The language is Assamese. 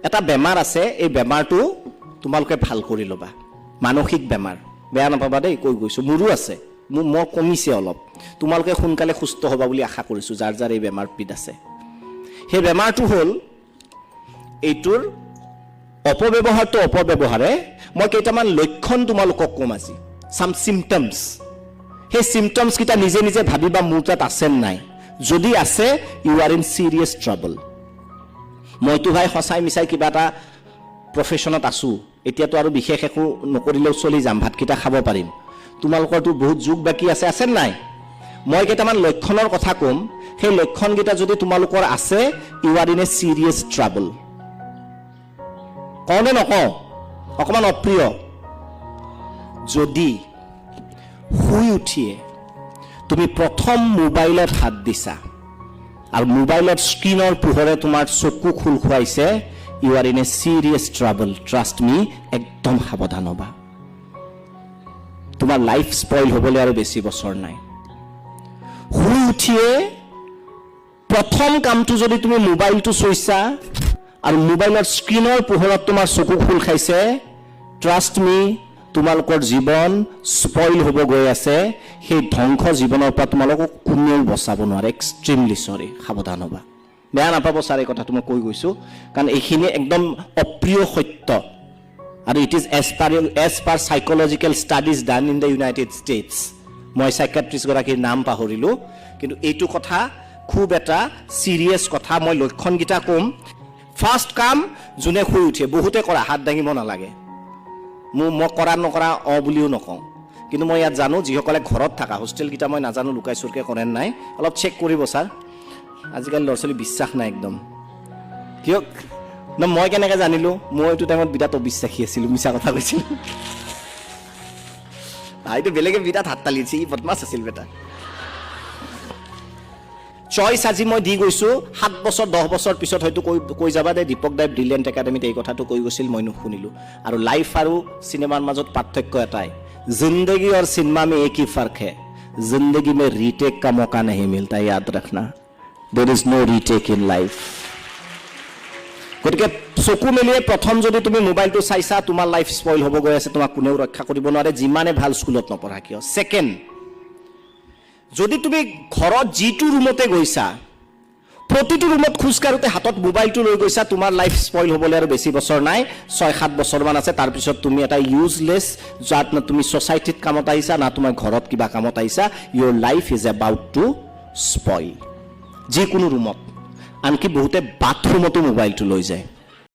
এটা বেমাৰ আছে, এই বেমাৰটো তোমালোকে ভাল কৰি ল'বা, মানসিক বেমাৰ, বেয়া নাপাবা দেই, কৈ গৈছোঁ, মোৰো আছে, মোৰ কমিছে অলপ, তোমালোকে সোনকালে সুস্থ হ'বা বুলি আশা কৰিছোঁ, যাৰ যাৰ এই বেমাৰবিধ আছে। সেই বেমাৰটো হ'ল এইটোৰ অপব্যৱহাৰটো অপব্যৱহাৰে মই কেইটামান লক্ষণ তোমালোকক ক'ম আজি, চাম চিমটমছ। সেই চিমটমছকেইটা নিজে নিজে ভাবিবা মোৰ তাত আছে নাই, যদি আছে you are in serious trouble. মইতো ভাই সঁচাই মিছাই কিবা এটা প্ৰফেশ্যনত আছোঁ, এতিয়াতো আৰু বিশেষ একো নকৰিলেও চলি যাম, ভাতকেইটা খাব পাৰিম, তোমালোকৰতো বহুত যুগ বাকী আছে, আছে নাই? মই কেইটামান লক্ষণৰ কথা ক'ম, সেই লক্ষণকেইটা যদি তোমালোকৰ আছে you are in a serious trouble. কওঁ নে নকওঁ? অকণমান অপ্ৰিয়। যদি শুই উঠিয়ে তুমি প্ৰথম মোবাইলত হাত দিছা আৰু মোবাইলত স্ক্ৰীনৰ পোহৰে তোমাৰ চকু খোল খুৱাইছে, you are in a serious trouble, trust me, একদম সাৱধান হ'বা, তোমাৰ লাইফ স্পইল হ'বলৈ আৰু বেছি বছৰ নাই। শুই উঠিয়ে প্ৰথম কামটো যদি তুমি মোবাইলটো চুইছা আৰু মোবাইলৰ স্ক্ৰীনৰ পোহৰত তোমাৰ চকু খোল খাইছে, ট্ৰাষ্ট মি, তোমালোকৰ জীৱন স্পইল হ'ব গৈ আছে, সেই ধ্বংস জীৱনৰ পৰা তোমালোকক কোনেও বচাব নোৱাৰে, এক্সট্ৰিমলি চৰি, সাৱধান হ'বা। বেয়া নাপাব ছাৰ, এই কথাটো মই কৈ গৈছোঁ, কাৰণ এইখিনি একদম অপ্ৰিয় সত্য, আৰু it is as per psychological studies done in the United States. মই চাইকাট্ৰিষ্টগৰাকীৰ নাম পাহৰিলোঁ, কিন্তু এইটো কথা খুব এটা চিৰিয়াছ কথা। মই লক্ষণকেইটা ক'ম। ফাৰ্ষ্ট কাম, যোনে শুই উঠে, বহুতে কৰা, হাত দাঙিব নালাগে, মই কৰা নকৰা বুলিও নকওঁ, কিন্তু মই ইয়াত জানো যিসকলে ঘৰত থকা, হোষ্টেলকেইটা মই নাজানো লুকাই চুৰকৈ কৰে নাই, অলপ চেক কৰিব ছাৰ, আজিকালি ল'ৰা ছোৱালী বিশ্বাস নাই একদম। কিয় ন, মই কেনেকৈ জানিলোঁ? মই এইটো টাইমত বিৰাট অবিশ্বাসী আছিলোঁ, মিছা কথা কৈছিলোঁ। এইটো বেলেগে বিৰাট হাত তালি দিছে, ই বদমাছ আছিল বেটা। চইচ আজি মই দি গৈছোঁ, 7 বছৰ 10 বছৰ পিছত হয়তো কৈ যাবা দে দীপক দাই ব্ৰিলিয়েণ্ট একাডেমীত এই কথাটো কৈ গৈছিল, মই নুশুনিলোঁ। আৰু লাইফ আৰু চিনেমাৰ মাজত পাৰ্থক্য এটাই, জিন্দগী আৰু চিনেমা মে এক হি ফৰ্ক হে, জিন্দগী মে ৰিটেক কা মৌকা নেহি মিলতা, ইয়াদ ৰখনা, there is no' retake in life. গতিকে চকু মেলিয়ে প্ৰথম যদি তুমি মোবাইলটো চাইছা, তোমাৰ লাইফ স্পইল হ'ব গৈ আছে, তোমাক কোনেও ৰক্ষা কৰিব নোৱাৰে, যিমানে ভাল স্কুলত নপঢ়া কিয়। ছেকেণ্ড, যদি তুমি ঘৰত যিটো ৰুমতে গৈছা, প্ৰতিটো ৰুমত খোজকাঢ়োতে হাতত মোবাইলটো লৈ গৈছা, তোমাৰ লাইফ স্পইল হ'বলৈ আৰু বেছি বছৰ নাই, 6-7 বছৰমান আছে, তাৰপিছত তুমি এটা ইউজলেছ, যাত না তুমি ছ'চাইটিত কামত আহিছা, না তোমাৰ ঘৰত কিবা কামত আহিছা, your life is about two spoil. যিকোনো ৰুমত, আনকি বহুতে বাথৰুমতো মোবাইলটো লৈ যায়।